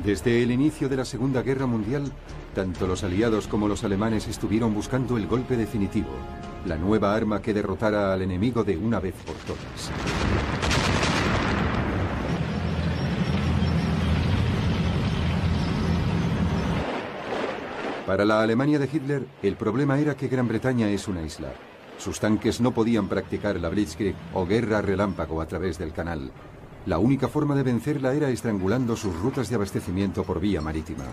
Desde el inicio de la Segunda Guerra Mundial, tanto los aliados como los alemanes estuvieron buscando el golpe definitivo, la nueva arma que derrotara al enemigo de una vez por todas. Para la Alemania de Hitler, el problema era que Gran Bretaña es una isla. Sus tanques no podían practicar la Blitzkrieg o guerra relámpago a través del canal. La única forma de vencerla era estrangulando sus rutas de abastecimiento por vía marítima.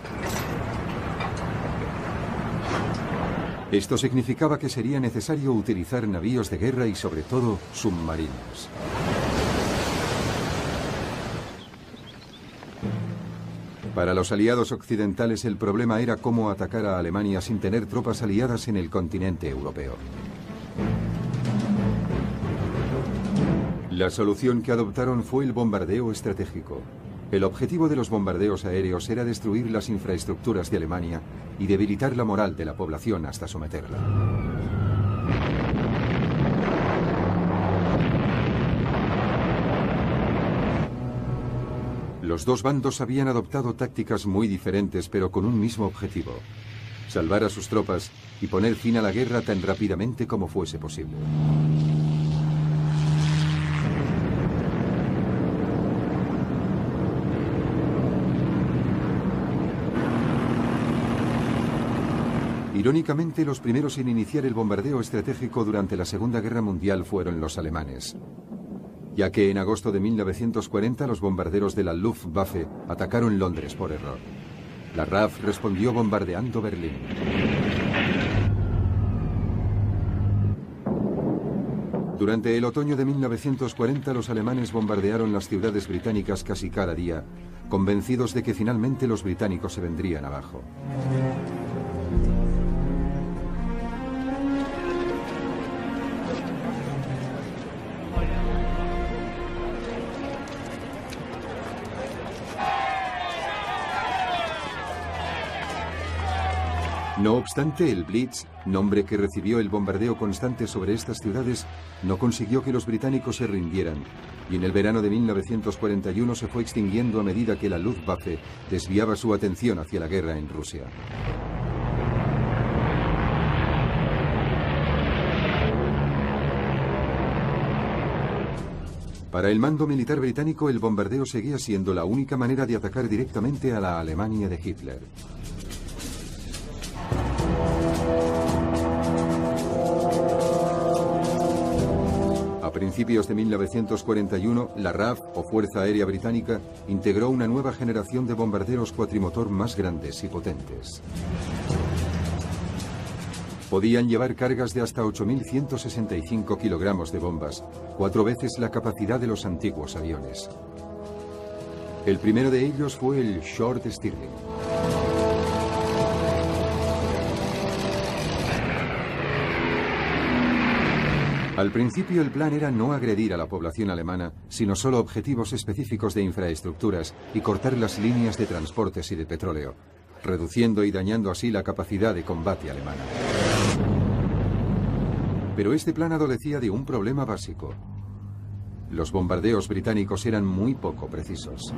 Esto significaba que sería necesario utilizar navíos de guerra y sobre todo submarinos. Para los aliados occidentales el problema era cómo atacar a Alemania sin tener tropas aliadas en el continente europeo. La solución que adoptaron fue el bombardeo estratégico. El objetivo de los bombardeos aéreos era destruir las infraestructuras de Alemania y debilitar la moral de la población hasta someterla. Los dos bandos habían adoptado tácticas muy diferentes, pero con un mismo objetivo: salvar a sus tropas y poner fin a la guerra tan rápidamente como fuese posible. Irónicamente, los primeros en iniciar el bombardeo estratégico durante la Segunda Guerra Mundial fueron los alemanes, ya que en agosto de 1940 los bombarderos de la Luftwaffe atacaron Londres por error. La RAF respondió bombardeando Berlín. Durante el otoño de 1940 los alemanes bombardearon las ciudades británicas casi cada día, convencidos de que finalmente los británicos se vendrían abajo. No obstante, el Blitz, nombre que recibió el bombardeo constante sobre estas ciudades, no consiguió que los británicos se rindieran, y en el verano de 1941 se fue extinguiendo a medida que la Luftwaffe desviaba su atención hacia la guerra en Rusia. Para el mando militar británico, el bombardeo seguía siendo la única manera de atacar directamente a la Alemania de Hitler. A principios de 1941, la RAF, o Fuerza Aérea Británica, integró una nueva generación de bombarderos cuatrimotor más grandes y potentes. Podían llevar cargas de hasta 8.165 kilogramos de bombas, 4 veces la capacidad de los antiguos aviones. El primero de ellos fue el Short Stirling. Al principio el plan era no agredir a la población alemana, sino solo objetivos específicos de infraestructuras y cortar las líneas de transportes y de petróleo, reduciendo y dañando así la capacidad de combate alemana. Pero este plan adolecía de un problema básico. Los bombardeos británicos eran muy poco precisos.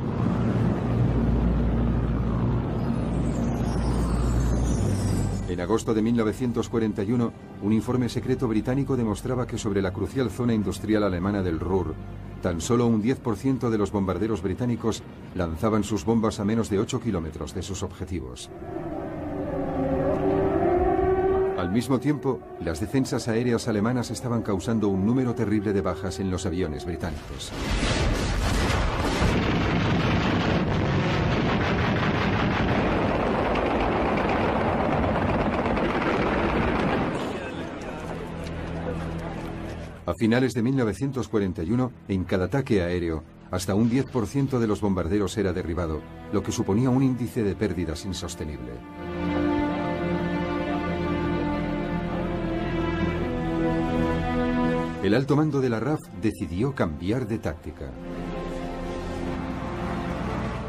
En agosto de 1941, un informe secreto británico demostraba que sobre la crucial zona industrial alemana del Ruhr, tan solo un 10% de los bombarderos británicos lanzaban sus bombas a menos de 8 kilómetros de sus objetivos. Al mismo tiempo, las defensas aéreas alemanas estaban causando un número terrible de bajas en los aviones británicos. A finales de 1941, en cada ataque aéreo, hasta un 10% de los bombarderos era derribado, lo que suponía un índice de pérdidas insostenible. El alto mando de la RAF decidió cambiar de táctica.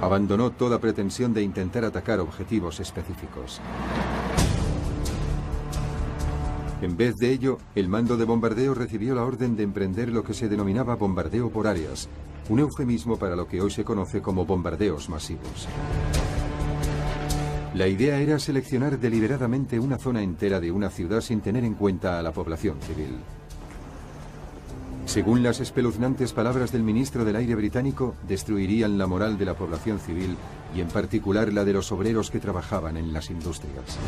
Abandonó toda pretensión de intentar atacar objetivos específicos. En vez de ello, el mando de bombardeo recibió la orden de emprender lo que se denominaba bombardeo por áreas, un eufemismo para lo que hoy se conoce como bombardeos masivos. La idea era seleccionar deliberadamente una zona entera de una ciudad sin tener en cuenta a la población civil. Según las espeluznantes palabras del ministro del Aire británico, destruirían la moral de la población civil y en particular la de los obreros que trabajaban en las industrias.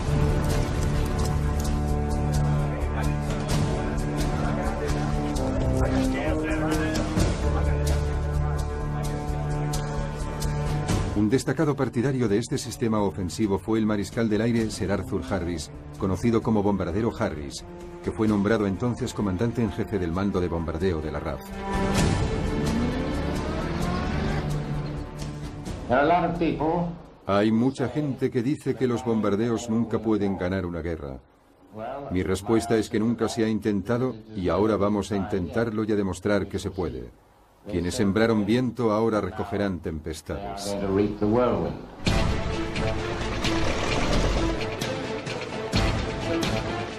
Un destacado partidario de este sistema ofensivo fue el mariscal del aire Sir Arthur Harris, conocido como Bombardero Harris, que fue nombrado entonces comandante en jefe del mando de bombardeo de la RAF. Hay mucha gente que dice que los bombardeos nunca pueden ganar una guerra. Mi respuesta es que nunca se ha intentado y ahora vamos a intentarlo y a demostrar que se puede. Quienes sembraron viento ahora recogerán tempestades.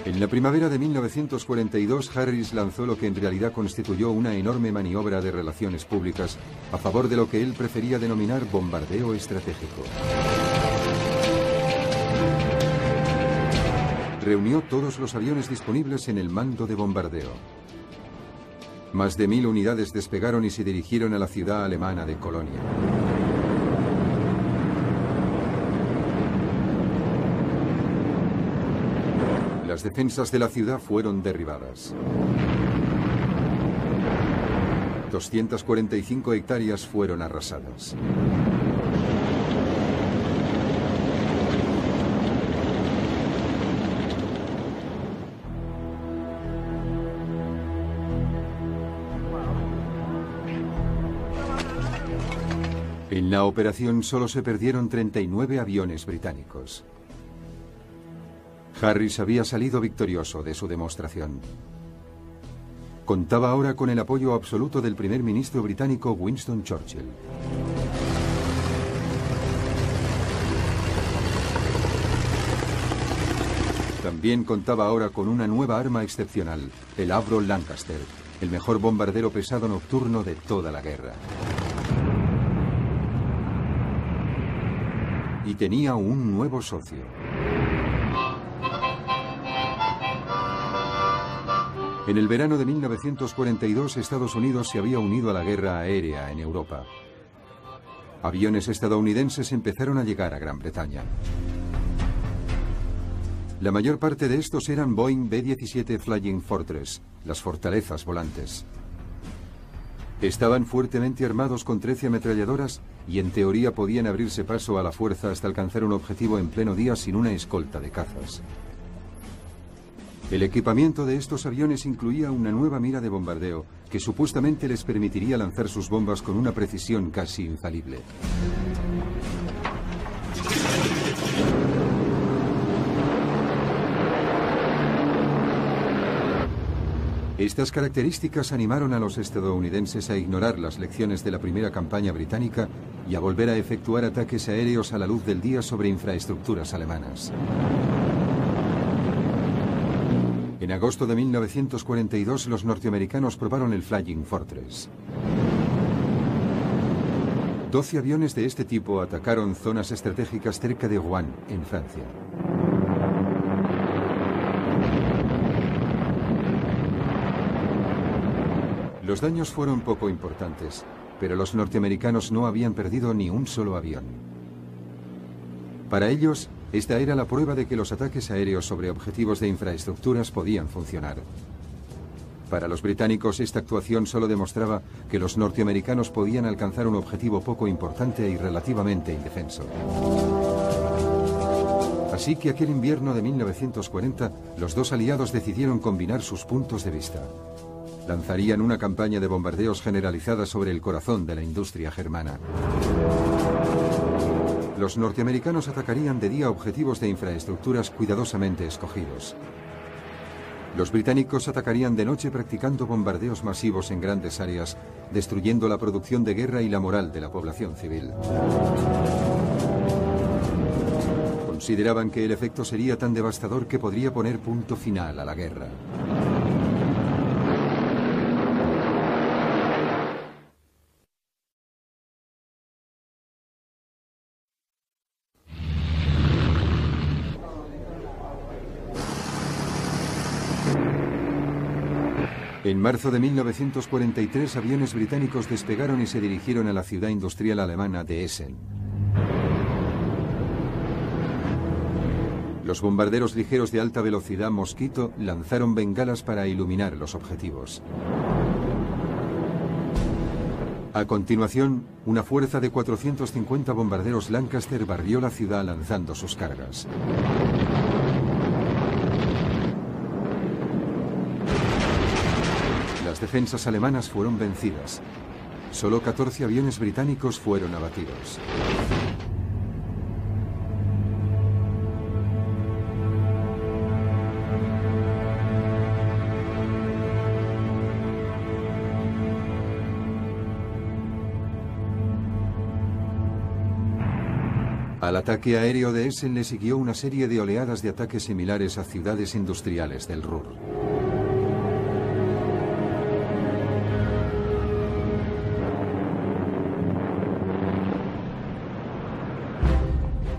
En la primavera de 1942, Harris lanzó lo que en realidad constituyó una enorme maniobra de relaciones públicas a favor de lo que él prefería denominar bombardeo estratégico. Reunió todos los aviones disponibles en el mando de bombardeo. Más de 1000 unidades despegaron y se dirigieron a la ciudad alemana de Colonia. Las defensas de la ciudad fueron derribadas. 245 hectáreas fueron arrasadas. En la operación solo se perdieron 39 aviones británicos. Harris había salido victorioso de su demostración. Contaba ahora con el apoyo absoluto del primer ministro británico Winston Churchill. También contaba ahora con una nueva arma excepcional, el Avro Lancaster, el mejor bombardero pesado nocturno de toda la guerra. Y tenía un nuevo socio. En el verano de 1942, Estados Unidos se había unido a la guerra aérea en Europa. Aviones estadounidenses empezaron a llegar a Gran Bretaña. La mayor parte de estos eran Boeing B-17 Flying Fortress, las fortalezas volantes. Estaban fuertemente armados con 13 ametralladoras y en teoría podían abrirse paso a la fuerza hasta alcanzar un objetivo en pleno día sin una escolta de cazas. El equipamiento de estos aviones incluía una nueva mira de bombardeo que supuestamente les permitiría lanzar sus bombas con una precisión casi infalible. Estas características animaron a los estadounidenses a ignorar las lecciones de la primera campaña británica y a volver a efectuar ataques aéreos a la luz del día sobre infraestructuras alemanas. En agosto de 1942, los norteamericanos probaron el Flying Fortress. 12 aviones de este tipo atacaron zonas estratégicas cerca de Rouen, en Francia. Los daños fueron poco importantes, pero los norteamericanos no habían perdido ni un solo avión. Para ellos, esta era la prueba de que los ataques aéreos sobre objetivos de infraestructuras podían funcionar. Para los británicos, esta actuación solo demostraba que los norteamericanos podían alcanzar un objetivo poco importante y relativamente indefenso. Así que aquel invierno de 1940, los dos aliados decidieron combinar sus puntos de vista. Lanzarían una campaña de bombardeos generalizada sobre el corazón de la industria germana. Los norteamericanos atacarían de día objetivos de infraestructuras cuidadosamente escogidos. Los británicos atacarían de noche practicando bombardeos masivos en grandes áreas, destruyendo la producción de guerra y la moral de la población civil. Consideraban que el efecto sería tan devastador que podría poner punto final a la guerra. En marzo de 1943, aviones británicos despegaron y se dirigieron a la ciudad industrial alemana de Essen. Los bombarderos ligeros de alta velocidad Mosquito lanzaron bengalas para iluminar los objetivos. A continuación, una fuerza de 450 bombarderos Lancaster barrió la ciudad lanzando sus cargas. Las defensas alemanas fueron vencidas. Solo 14 aviones británicos fueron abatidos. Al ataque aéreo de Essen le siguió una serie de oleadas de ataques similares a ciudades industriales del Ruhr.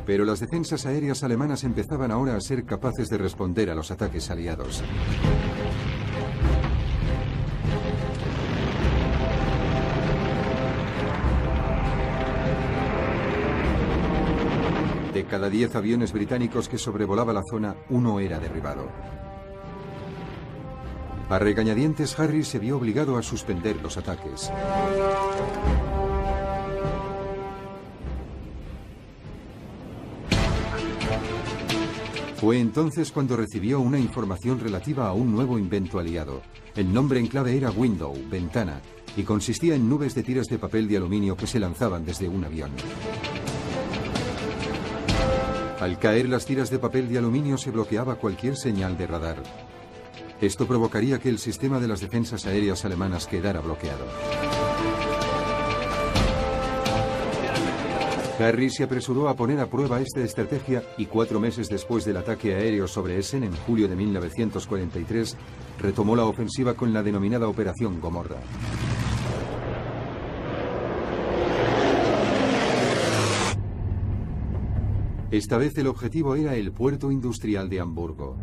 Pero las defensas aéreas alemanas empezaban ahora a ser capaces de responder a los ataques aliados. De cada 10 aviones británicos que sobrevolaba la zona, uno era derribado. A regañadientes, Harris se vio obligado a suspender los ataques. Fue entonces cuando recibió una información relativa a un nuevo invento aliado. El nombre en clave era Window, ventana, y consistía en nubes de tiras de papel de aluminio que se lanzaban desde un avión. Al caer las tiras de papel de aluminio se bloqueaba cualquier señal de radar. Esto provocaría que el sistema de las defensas aéreas alemanas quedara bloqueado. Harris se apresuró a poner a prueba esta estrategia y 4 meses después del ataque aéreo sobre Essen en julio de 1943, retomó la ofensiva con la denominada Operación Gomorra. Esta vez el objetivo era el puerto industrial de Hamburgo.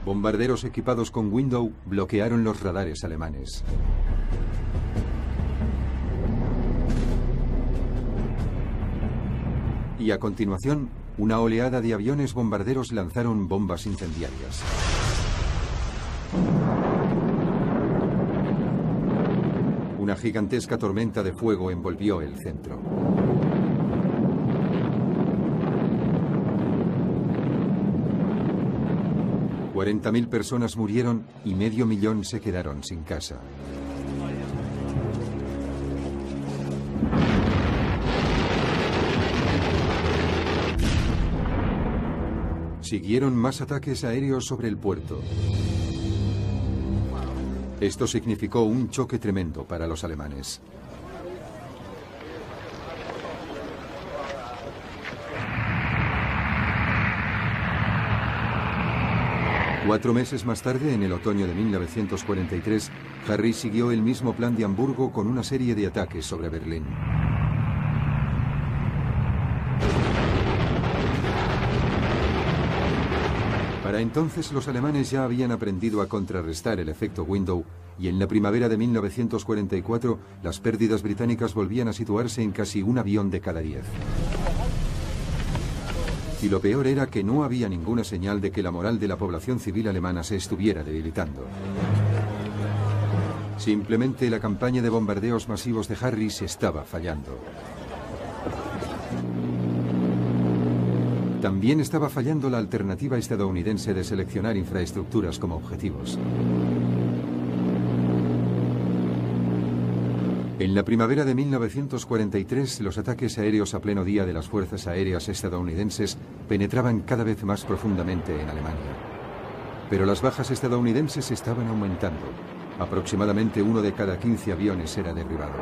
Bombarderos equipados con Window bloquearon los radares alemanes. Y a continuación, una oleada de aviones bombarderos lanzaron bombas incendiarias. Una gigantesca tormenta de fuego envolvió el centro. $40.000 personas murieron y 500.000 se quedaron sin casa. Siguieron más ataques aéreos sobre el puerto. Esto significó un choque tremendo para los alemanes. Cuatro meses más tarde, en el otoño de 1943, Harris siguió el mismo plan de Hamburgo con una serie de ataques sobre Berlín. Para entonces los alemanes ya habían aprendido a contrarrestar el efecto Window y en la primavera de 1944 las pérdidas británicas volvían a situarse en casi un avión de cada 10. Y lo peor era que no había ninguna señal de que la moral de la población civil alemana se estuviera debilitando. Simplemente la campaña de bombardeos masivos de Harris estaba fallando. También estaba fallando la alternativa estadounidense de seleccionar infraestructuras como objetivos. En la primavera de 1943, los ataques aéreos a pleno día de las fuerzas aéreas estadounidenses penetraban cada vez más profundamente en Alemania. Pero las bajas estadounidenses estaban aumentando. Aproximadamente 1 de cada 15 aviones era derribado.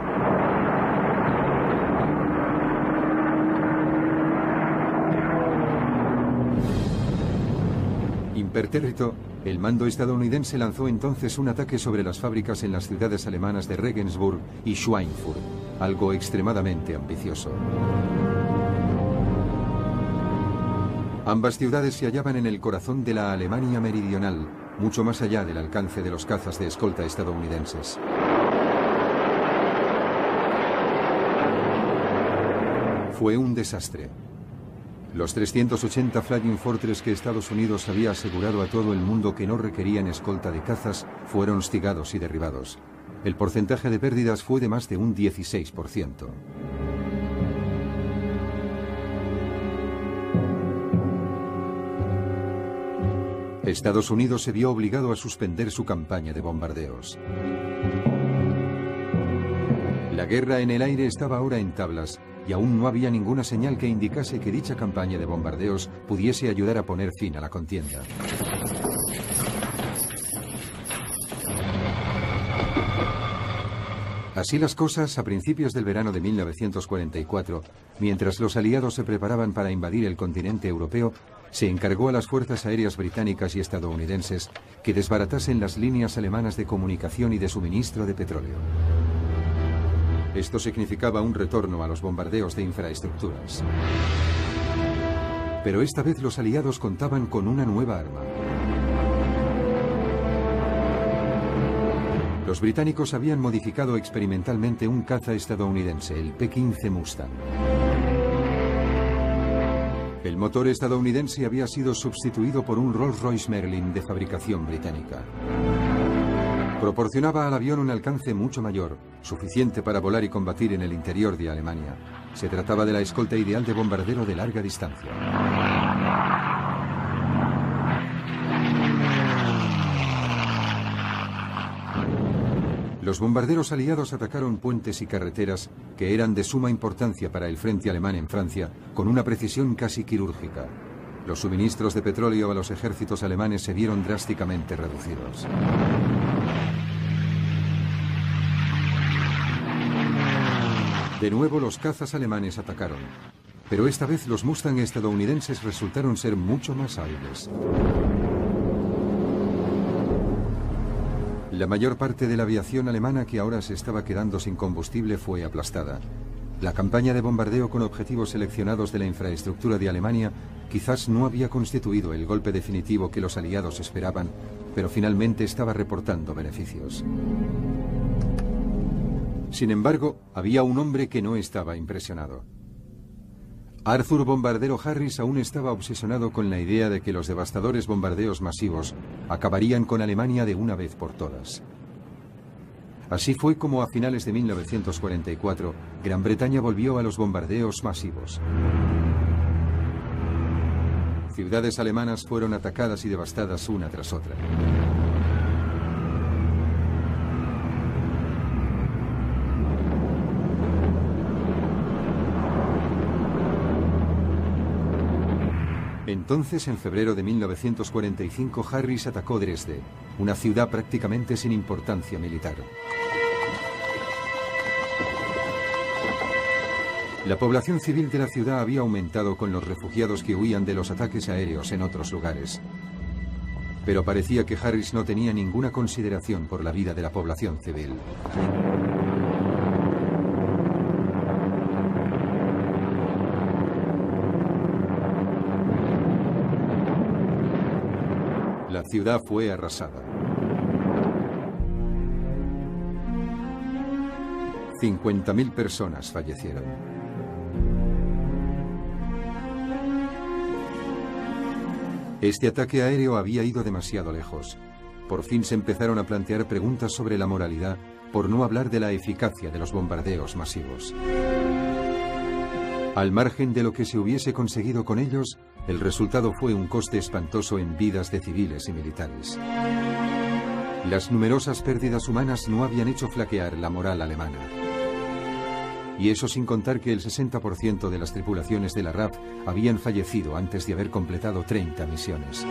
Impertérrito, el mando estadounidense lanzó entonces un ataque sobre las fábricas en las ciudades alemanas de Regensburg y Schweinfurt, algo extremadamente ambicioso. Ambas ciudades se hallaban en el corazón de la Alemania meridional, mucho más allá del alcance de los cazas de escolta estadounidenses. Fue un desastre. Los 380 Flying Fortress que Estados Unidos había asegurado a todo el mundo que no requerían escolta de cazas fueron hostigados y derribados. El porcentaje de pérdidas fue de más de un 16%. Estados Unidos se vio obligado a suspender su campaña de bombardeos. La guerra en el aire estaba ahora en tablas y aún no había ninguna señal que indicase que dicha campaña de bombardeos pudiese ayudar a poner fin a la contienda. Así las cosas, a principios del verano de 1944, mientras los aliados se preparaban para invadir el continente europeo, se encargó a las fuerzas aéreas británicas y estadounidenses que desbaratasen las líneas alemanas de comunicación y de suministro de petróleo. Esto significaba un retorno a los bombardeos de infraestructuras. Pero esta vez los aliados contaban con una nueva arma. Los británicos habían modificado experimentalmente un caza estadounidense, el P-15 Mustang. El motor estadounidense había sido sustituido por un Rolls-Royce Merlin de fabricación británica. Proporcionaba al avión un alcance mucho mayor, suficiente para volar y combatir en el interior de Alemania. Se trataba de la escolta ideal de bombardero de larga distancia. Los bombarderos aliados atacaron puentes y carreteras que eran de suma importancia para el frente alemán en Francia, con una precisión casi quirúrgica. Los suministros de petróleo a los ejércitos alemanes se vieron drásticamente reducidos. De nuevo los cazas alemanes atacaron, pero esta vez los Mustang estadounidenses resultaron ser mucho más hábiles. La mayor parte de la aviación alemana que ahora se estaba quedando sin combustible fue aplastada. La campaña de bombardeo con objetivos seleccionados de la infraestructura de Alemania quizás no había constituido el golpe definitivo que los aliados esperaban, pero finalmente estaba reportando beneficios. Sin embargo, había un hombre que no estaba impresionado. Arthur Bombardero Harris aún estaba obsesionado con la idea de que los devastadores bombardeos masivos acabarían con Alemania de una vez por todas. Así fue como a finales de 1944, Gran Bretaña volvió a los bombardeos masivos. Ciudades alemanas fueron atacadas y devastadas una tras otra. Entonces, en febrero de 1945, Harris atacó Dresde, una ciudad prácticamente sin importancia militar. La población civil de la ciudad había aumentado con los refugiados que huían de los ataques aéreos en otros lugares. Pero parecía que Harris no tenía ninguna consideración por la vida de la población civil. La ciudad fue arrasada. 50.000 personas fallecieron. Este ataque aéreo había ido demasiado lejos. Por fin se empezaron a plantear preguntas sobre la moralidad, por no hablar de la eficacia de los bombardeos masivos. Al margen de lo que se hubiese conseguido con ellos, el resultado fue un coste espantoso en vidas de civiles y militares. Las numerosas pérdidas humanas no habían hecho flaquear la moral alemana. Y eso sin contar que el 60% de las tripulaciones de la RAF habían fallecido antes de haber completado 30 misiones.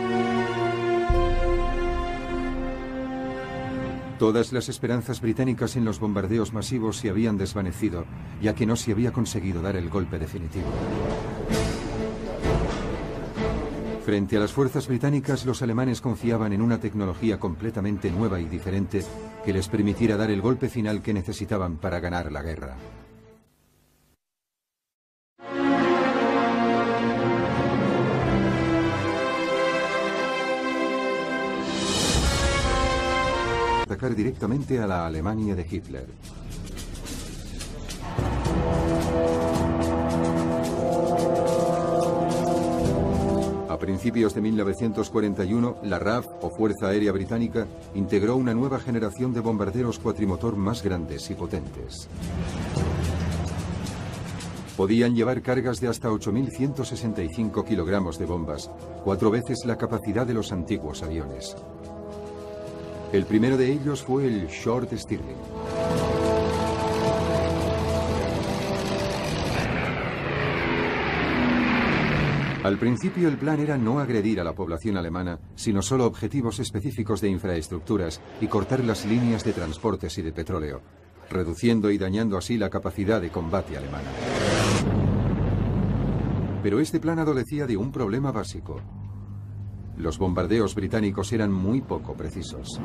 Todas las esperanzas británicas en los bombardeos masivos se habían desvanecido, ya que no se había conseguido dar el golpe definitivo. Frente a las fuerzas británicas, los alemanes confiaban en una tecnología completamente nueva y diferente que les permitiera dar el golpe final que necesitaban para ganar la guerra. atacar directamente a la Alemania de Hitler. A principios de 1941, la RAF, o Fuerza Aérea Británica, integró una nueva generación de bombarderos cuatrimotor más grandes y potentes. Podían llevar cargas de hasta 8.165 kilogramos de bombas, 4 veces la capacidad de los antiguos aviones. El primero de ellos fue el Short Stirling. Al principio el plan era no agredir a la población alemana, sino solo objetivos específicos de infraestructuras y cortar las líneas de transportes y de petróleo, reduciendo y dañando así la capacidad de combate alemana. Pero este plan adolecía de un problema básico. Los bombardeos británicos eran muy poco precisos.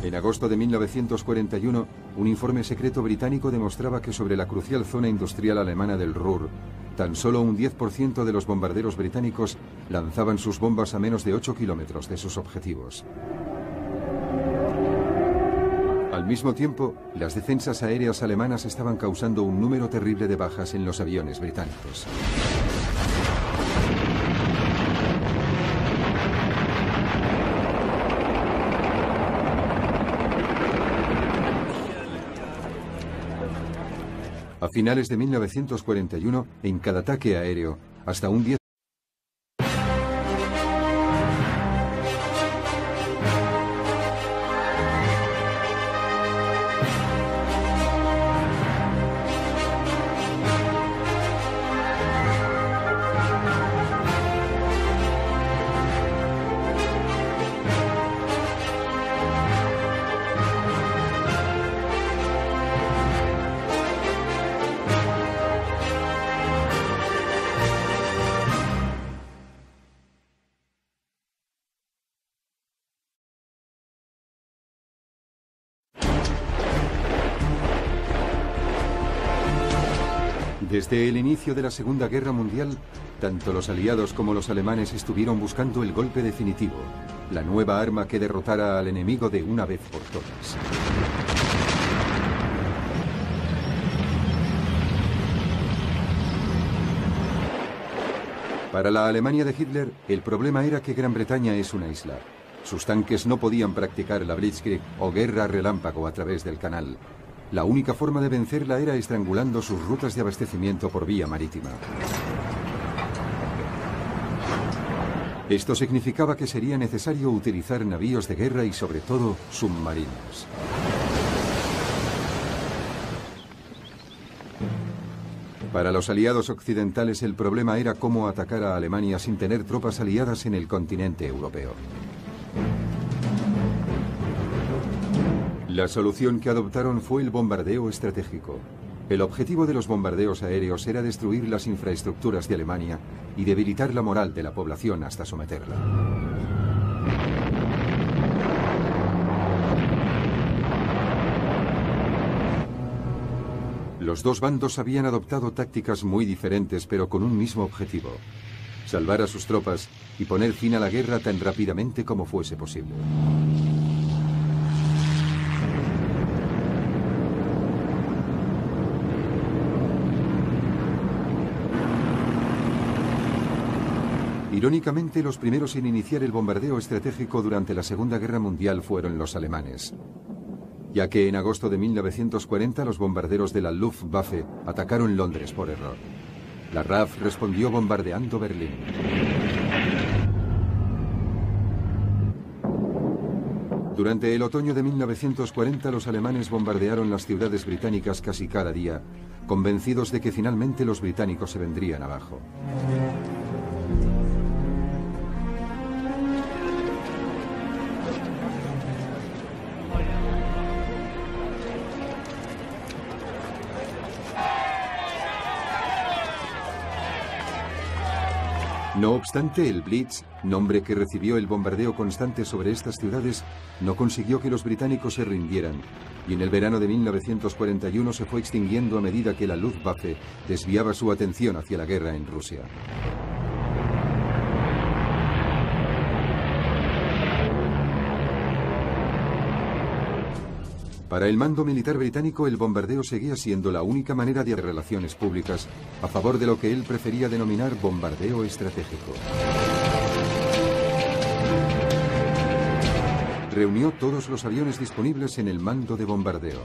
En agosto de 1941, un informe secreto británico demostraba que sobre la crucial zona industrial alemana del Ruhr, tan solo un 10% de los bombarderos británicos lanzaban sus bombas a menos de 8 kilómetros de sus objetivos. Al mismo tiempo, las defensas aéreas alemanas estaban causando un número terrible de bajas en los aviones británicos. A finales de 1941, en cada ataque aéreo, hasta un 10%. Desde el inicio de la Segunda Guerra Mundial, tanto los aliados como los alemanes estuvieron buscando el golpe definitivo, la nueva arma que derrotara al enemigo de una vez por todas. Para la Alemania de Hitler, el problema era que Gran Bretaña es una isla. Sus tanques no podían practicar la Blitzkrieg o guerra relámpago a través del canal. La única forma de vencerla era estrangulando sus rutas de abastecimiento por vía marítima. Esto significaba que sería necesario utilizar navíos de guerra y sobre todo submarinos. Para los aliados occidentales el problema era cómo atacar a Alemania sin tener tropas aliadas en el continente europeo. La solución que adoptaron fue el bombardeo estratégico. El objetivo de los bombardeos aéreos era destruir las infraestructuras de Alemania y debilitar la moral de la población hasta someterla. Los dos bandos habían adoptado tácticas muy diferentes, pero con un mismo objetivo: salvar a sus tropas y poner fin a la guerra tan rápidamente como fuese posible. Irónicamente, los primeros en iniciar el bombardeo estratégico durante la Segunda Guerra Mundial fueron los alemanes, ya que en agosto de 1940 los bombarderos de la Luftwaffe atacaron Londres por error. La RAF respondió bombardeando Berlín. Durante el otoño de 1940 los alemanes bombardearon las ciudades británicas casi cada día, convencidos de que finalmente los británicos se vendrían abajo. No obstante, el Blitz, nombre que recibió el bombardeo constante sobre estas ciudades, no consiguió que los británicos se rindieran, y en el verano de 1941 se fue extinguiendo a medida que la Luftwaffe desviaba su atención hacia la guerra en Rusia. Para el mando militar británico, el bombardeo seguía siendo la única manera de relaciones públicas, a favor de lo que él prefería denominar bombardeo estratégico. Reunió todos los aviones disponibles en el mando de bombardeo.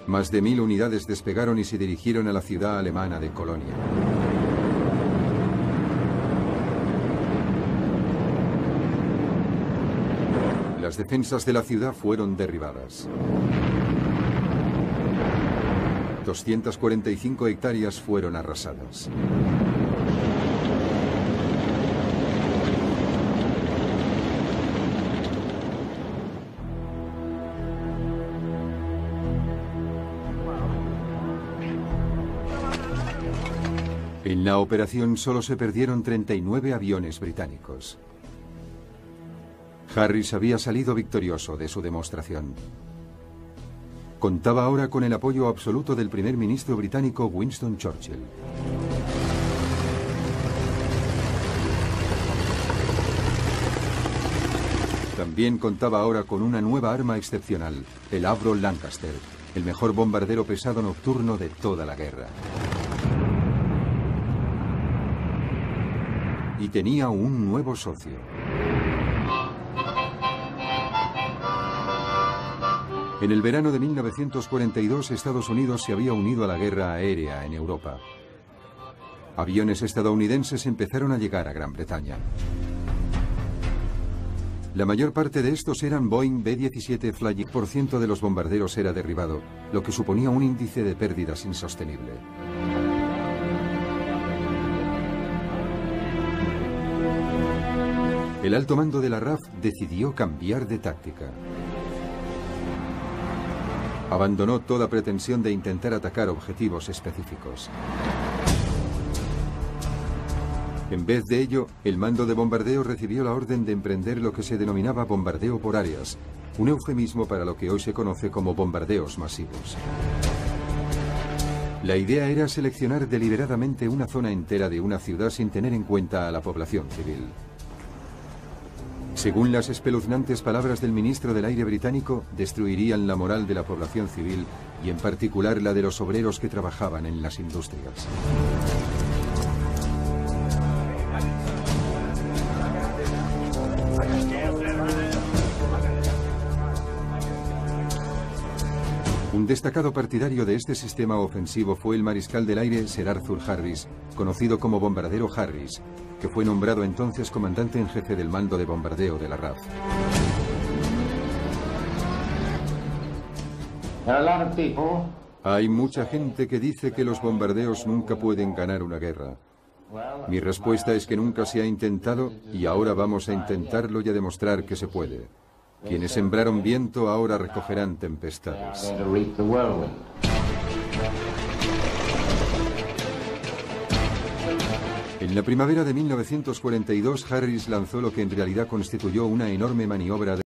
Más de 1000 unidades despegaron y se dirigieron a la ciudad alemana de Colonia. Las defensas de la ciudad fueron derribadas. 245 hectáreas fueron arrasadas. En la operación solo se perdieron 39 aviones británicos. Harris había salido victorioso de su demostración. Contaba ahora con el apoyo absoluto del primer ministro británico Winston Churchill. También contaba ahora con una nueva arma excepcional, el Avro Lancaster, el mejor bombardero pesado nocturno de toda la guerra. Y tenía un nuevo socio. En el verano de 1942, Estados Unidos se había unido a la guerra aérea en Europa. Aviones estadounidenses empezaron a llegar a Gran Bretaña. La mayor parte de estos eran Boeing B-17 Flying. El 100% de los bombarderos era derribado, lo que suponía un índice de pérdidas insostenible. El alto mando de la RAF decidió cambiar de táctica. Abandonó toda pretensión de intentar atacar objetivos específicos. En vez de ello, el mando de bombardeo recibió la orden de emprender lo que se denominaba bombardeo por áreas, un eufemismo para lo que hoy se conoce como bombardeos masivos. La idea era seleccionar deliberadamente una zona entera de una ciudad sin tener en cuenta a la población civil. Según las espeluznantes palabras del ministro del Aire británico, destruirían la moral de la población civil y en particular la de los obreros que trabajaban en las industrias. Un destacado partidario de este sistema ofensivo fue el mariscal del aire Sir Arthur Harris, conocido como Bombardero Harris, que fue nombrado entonces comandante en jefe del mando de bombardeo de la RAF. Hay mucha gente que dice que los bombardeos nunca pueden ganar una guerra. Mi respuesta es que nunca se ha intentado y ahora vamos a intentarlo y a demostrar que se puede. Quienes sembraron viento ahora recogerán tempestades. En la primavera de 1942, Harris lanzó lo que en realidad constituyó una enorme maniobra de